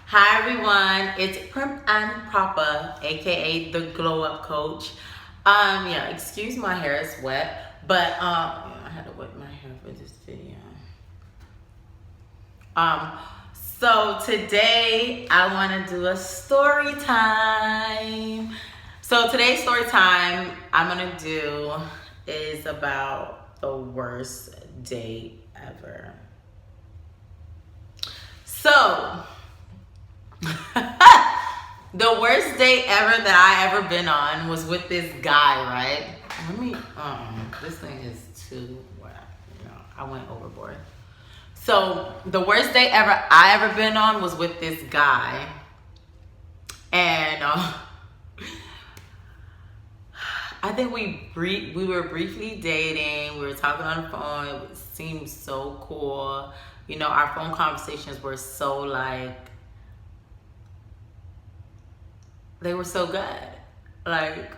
Hi everyone, it's Prim and Proper, aka the Glow Up Coach. Yeah, excuse my hair is wet, but I had to wet my hair for this video. Um, so today I want to do a story time. So today's story time I'm gonna do is about the worst date ever. So the worst date ever that I ever been on was with this guy, right? This thing is too, I went overboard. So the worst date I ever been on was with this guy. And I think we were briefly dating. We were talking on the phone. It seemed so cool. You know, our phone conversations were so like, they were so good. Like,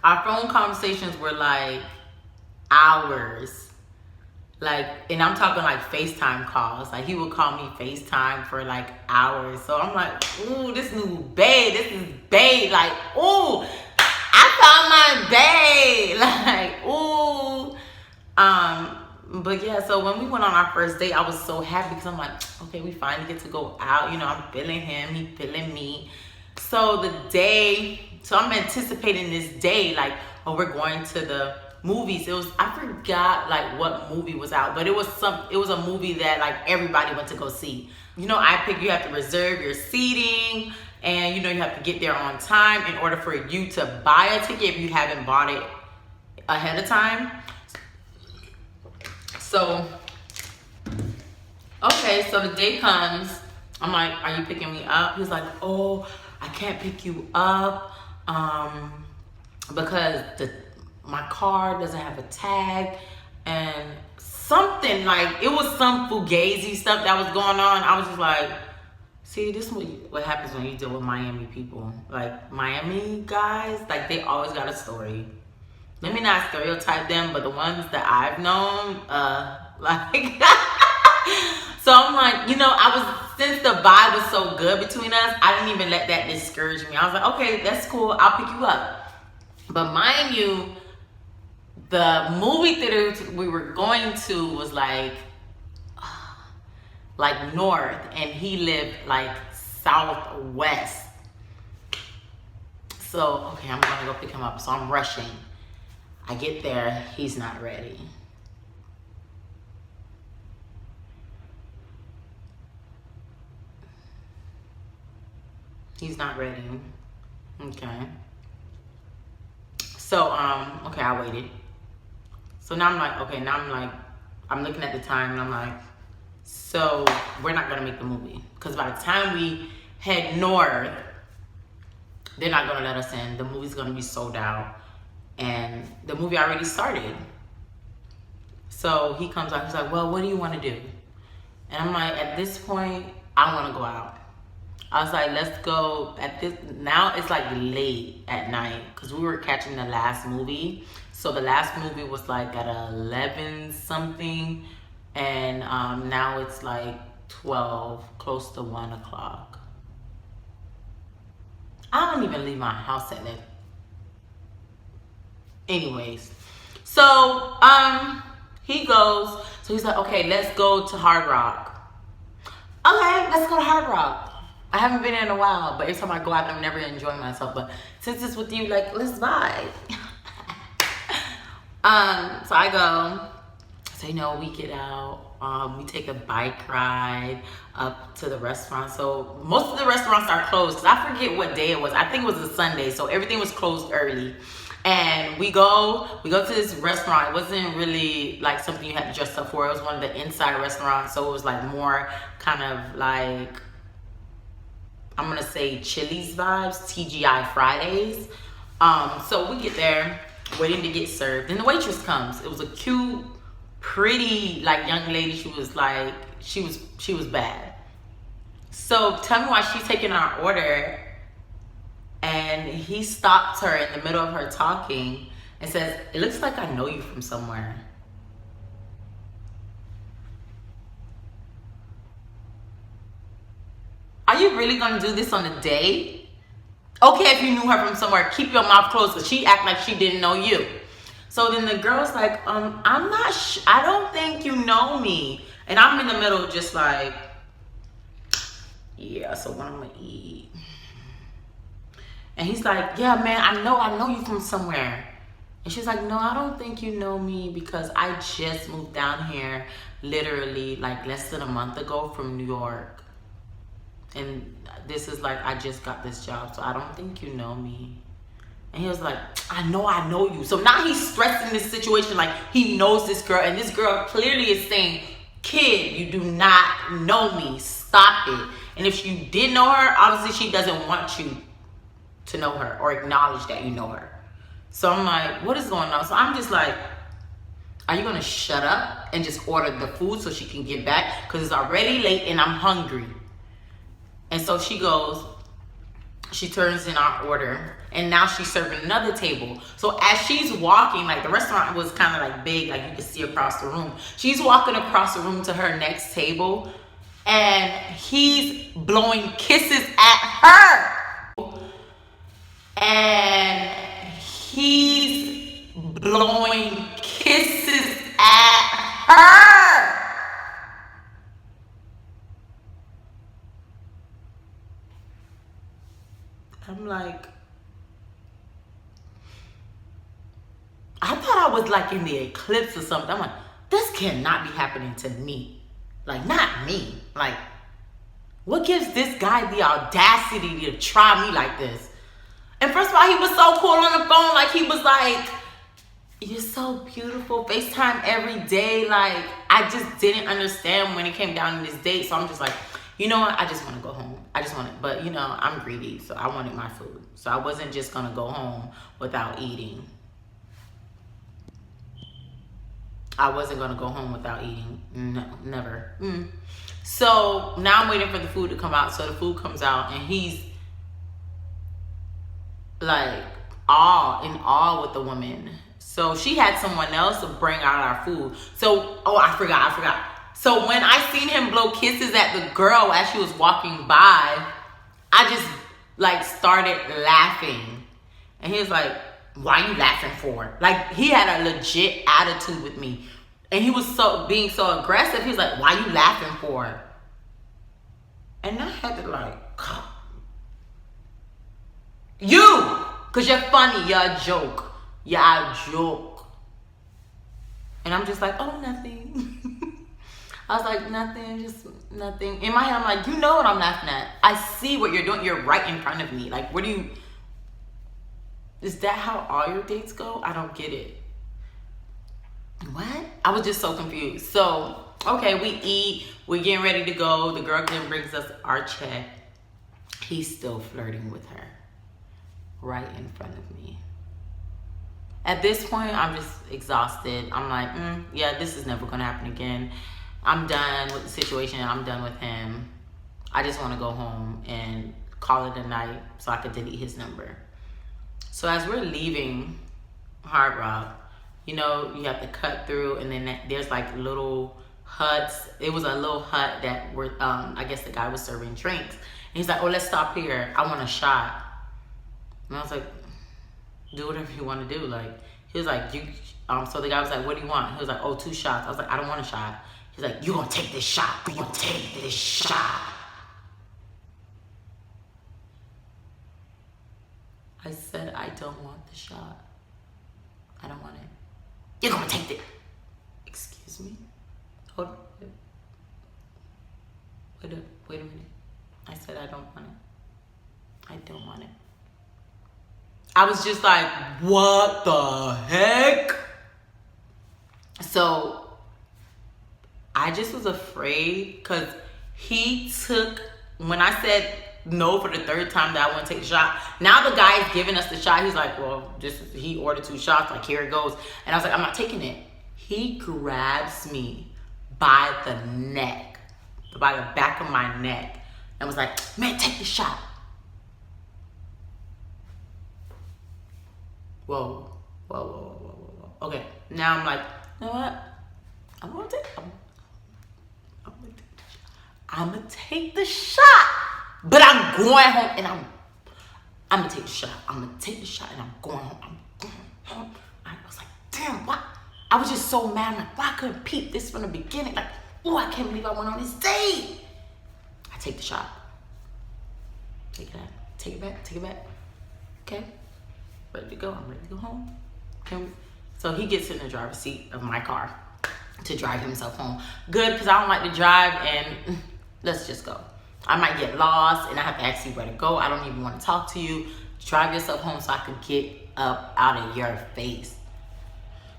our phone conversations were like hours. Like, and I'm talking like FaceTime calls. Like, he would call me FaceTime for like hours. So I'm like, ooh, this new babe. This is babe. Like, ooh, I found my babe. Like, ooh. But yeah, so when we went on our first date, I was so happy because I'm like, okay, we finally get to go out. You know, I'm feeling him, he feeling me. So I'm anticipating this day, like, oh, we're going to the movies. I forgot like what movie was out, but it was a movie that like everybody went to go see. You know, you have to reserve your seating, and you know, you have to get there on time in order for you to buy a ticket if you haven't bought it ahead of time. So, okay, so the day comes. I'm like, are you picking me up? He's like, oh, I can't pick you up because my car doesn't have a tag, and something like, it was some fugazi stuff that was going on. I was just like, see, this is what happens when you deal with Miami people. Like, Miami guys, like, they always got a story. Let me not stereotype them, but the ones that I've known, like, so I'm like, you know, since the vibe was so good between us, I didn't even let that discourage me. I was like, okay, that's cool, I'll pick you up. But mind you, the movie theater we were going to was like north, and he lived like southwest. So, okay, I'm gonna go pick him up. So I'm rushing. I get there, he's not ready. He's not ready. Okay. So, okay, I waited. So now I'm like, okay, I'm looking at the time, and I'm like, so we're not gonna make the movie. Because by the time we head north, they're not gonna let us in. The movie's gonna be sold out. And the movie already started. So he comes out, he's like, well, what do you want to do? And I'm like, at this point, I want to go out. I was like, let's go now it's like late at night, because we were catching the last movie. So the last movie was like at 11 something, and now it's like 12, close to 1 o'clock. I don't even leave my house at that. Anyways, so he goes, so he's like, okay, let's go to Hard Rock. Okay, let's go to Hard Rock. I haven't been in a while, but every time I go out, I'm never enjoying myself. But since it's with you, like, let's vibe. So I go. So, you know, we get out. We take a bike ride up to the restaurant. So most of the restaurants are closed, because I forget what day it was. I think it was a Sunday, so everything was closed early. And we go to this restaurant. It wasn't really like something you had to dress up for. It was one of the inside restaurants, so it was like more kind of like, I'm gonna say Chili's vibes, TGI Fridays. So we get there, waiting to get served, and the waitress comes. It was a cute, pretty, like, young lady. She was like, she was bad. So tell me why she's taking our order, and he stops her in the middle of her talking and says, it looks like I know you from somewhere. are you really gonna do this on a date? Okay, if you knew her from somewhere, keep your mouth closed, because she act like she didn't know you. So then the girl's like, I'm not, I don't think you know me. And I'm in the middle just like, yeah, so what I'm gonna eat? And he's like, yeah, man, I know you from somewhere. And she's like, no, I don't think you know me, because I just moved down here literally like less than a month ago from New York. And this is like, I just got this job, so I don't think you know me. And he was like, I know you. So now he's stressing this situation like he knows this girl. And this girl clearly is saying, kid, you do not know me. Stop it. And if you did know her, obviously she doesn't want you to know her or acknowledge that you know her. So I'm like, what is going on? So I'm just like, are you going to shut up and just order the food so she can get back? Because it's already late and I'm hungry. And so she goes, she turns in our order, and now she's serving another table. So as she's walking, like the restaurant was kind of like big, like you could see across the room. She's walking across the room to her next table, and he's blowing kisses at her. And he's blowing kisses at her. I'm like, I thought I was like in the eclipse or something. I'm like, this cannot be happening to me. Like, not me. Like, what gives this guy the audacity to try me like this? And first of all, he was so cool on the phone. Like, he was like, you're so beautiful. FaceTime every day. Like, I just didn't understand when it came down to this date. So I'm just like, you know what? I just want to go home. I just want it. But, you know, I'm greedy. So I wanted my food. So I wasn't just going to go home without eating. I wasn't going to go home without eating. No, never. So now I'm waiting for the food to come out. So the food comes out and he's like in awe with the woman. So she had someone else to bring out our food. So, I forgot. So when I seen him blow kisses at the girl as she was walking by, I just like started laughing. And he was like, why are you laughing for? Like, he had a legit attitude with me. And he was being so aggressive. He was like, why are you laughing for? And I had to like, you, because you're funny, you're a joke. You're a joke. And I'm just like, oh, nothing. I was like, nothing, just nothing. In my head, I'm like, you know what I'm laughing at. I see what you're doing. You're right in front of me. Like, is that how all your dates go? I don't get it. What? I was just so confused. So, okay, we eat. We're getting ready to go. The girl then brings us our check. He's still flirting with her right in front of me. At this point, I'm just exhausted. I'm like, yeah, this is never going to happen again. I'm done with the situation. I'm done with him. I just want to go home and call it a night so I could delete his number. So as we're leaving Hard Rock, you know, you have to cut through, and then there's like little huts. It was a little hut that were, I guess the guy was serving drinks. And he's like, oh, let's stop here. I want a shot. And I was like, do whatever you want to do. Like, he was like, so the guy was like, what do you want? He was like, oh, 2 shots. I was like, I don't want a shot. He's like, you gonna take this shot. You gonna take this shot. I said, I don't want the shot. I don't want it. You're gonna take it. Excuse me? Hold on. Wait a minute. I said, I don't want it. I don't want it. I was just like, what the heck? So I just was afraid because he took, when I said no for the 3rd time that I want to take the shot, now the guy is giving us the shot. He's like, well, he ordered 2 shots, like, here it goes. And I was like, I'm not taking it. He grabs me by the neck, by the back of my neck, and was like, man, take the shot. Whoa. Okay, now I'm like, you know what? I'm gonna take the shot, But I'm going home and I'm gonna take the shot. I'm gonna take the shot and I'm going home. I'm going home. I was like, damn, why? I was just so mad. I'm like, why couldn't peep this from the beginning? Like, oh, I can't believe I went on this date. I take the shot. Take that. Take it back. Take it back. Okay. Ready to go. I'm ready to go home. So he gets in the driver's seat of my car to drive himself home. Good, because I don't like to drive, and let's just go. I might get lost and I have to ask you where to go. I don't even want to talk to you. Drive yourself home so I can get up out of your face.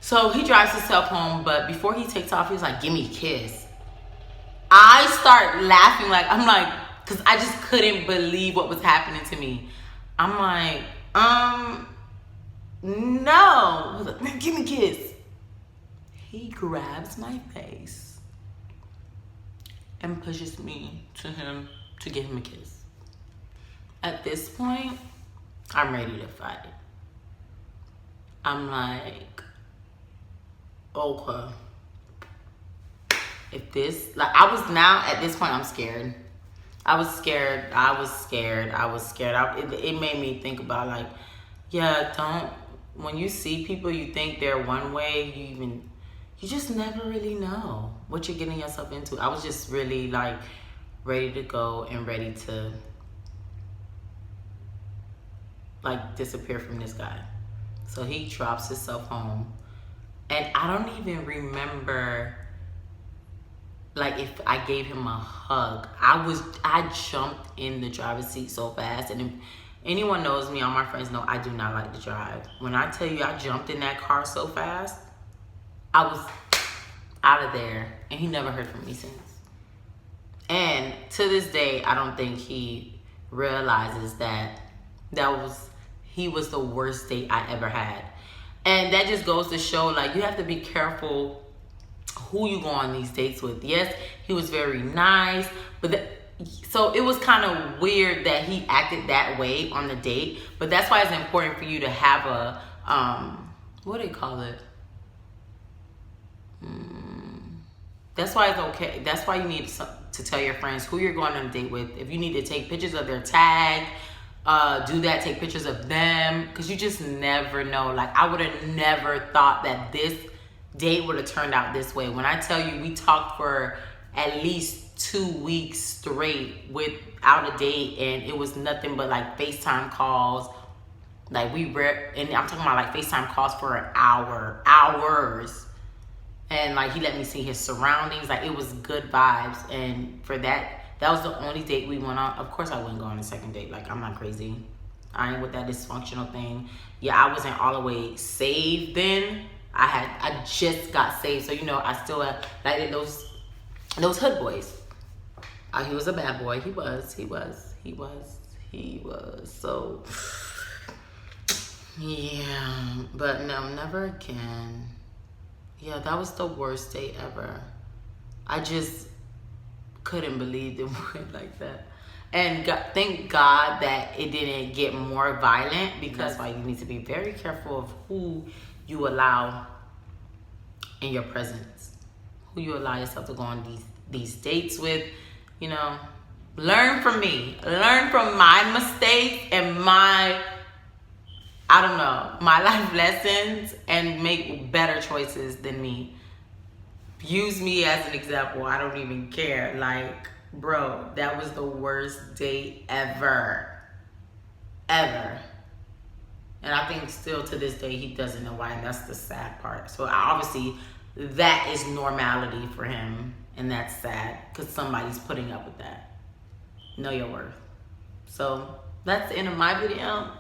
So he drives himself home, but before he takes off, he was like, give me a kiss. I start laughing, because I just couldn't believe what was happening to me. I'm like, no. He was like, man, give me a kiss. He grabs my face and pushes me to him to give him a kiss. At this point, I'm ready to fight. I'm like, okay. If this, I was now, at this point, I'm scared. I was scared. It made me think about, when you see people, you think they're one way, you just never really know what you're getting yourself into. I was just really, ready to go and ready to, disappear from this guy. So he drops himself home. And I don't even remember, if I gave him a hug. I jumped in the driver's seat so fast. And if anyone knows me, all my friends know I do not like to drive. When I tell you I jumped in that car so fast, I was out of there. And he never heard from me since. And to this day, I don't think he realizes that he was the worst date I ever had. And that just goes to show, you have to be careful who you go on these dates with. Yes, he was very nice, so it was kind of weird that he acted that way on the date. But that's why it's important for you to have a, what do they call it? That's why it's okay. That's why you need to tell your friends who you're going on a date with. If you need to take pictures of their tag, do that. Take pictures of them, because you just never know. I would have never thought that this date would have turned out this way. When I tell you, we talked for at least 2 weeks straight without a date, and it was nothing but FaceTime calls. And I'm talking about FaceTime calls for an hours. And he let me see his surroundings. It was good vibes. And for that was the only date we went on. Of course I wouldn't go on a second date. I'm not crazy. I ain't with that dysfunctional thing. Yeah, I wasn't all the way saved then. I just got saved. So, I still had those hood boys. He was a bad boy. He was. So, yeah. But no, never again. Yeah, that was the worst date ever. I just couldn't believe it went like that. And thank God that it didn't get more violent, because that's why you need to be very careful of who you allow in your presence, who you allow yourself to go on these dates with. Learn from me. Learn from my mistakes and my life lessons, and make better choices than me. Use me as an example. I don't even care. Bro, that was the worst date ever. And I think still to this day, he doesn't know why, and that's the sad part. So obviously, that is normality for him, and that's sad, because somebody's putting up with that. Know your worth. So that's the end of my video.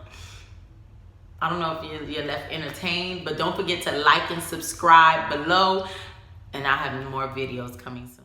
I don't know if you're left entertained, but don't forget to like and subscribe below, and I'll have more videos coming soon.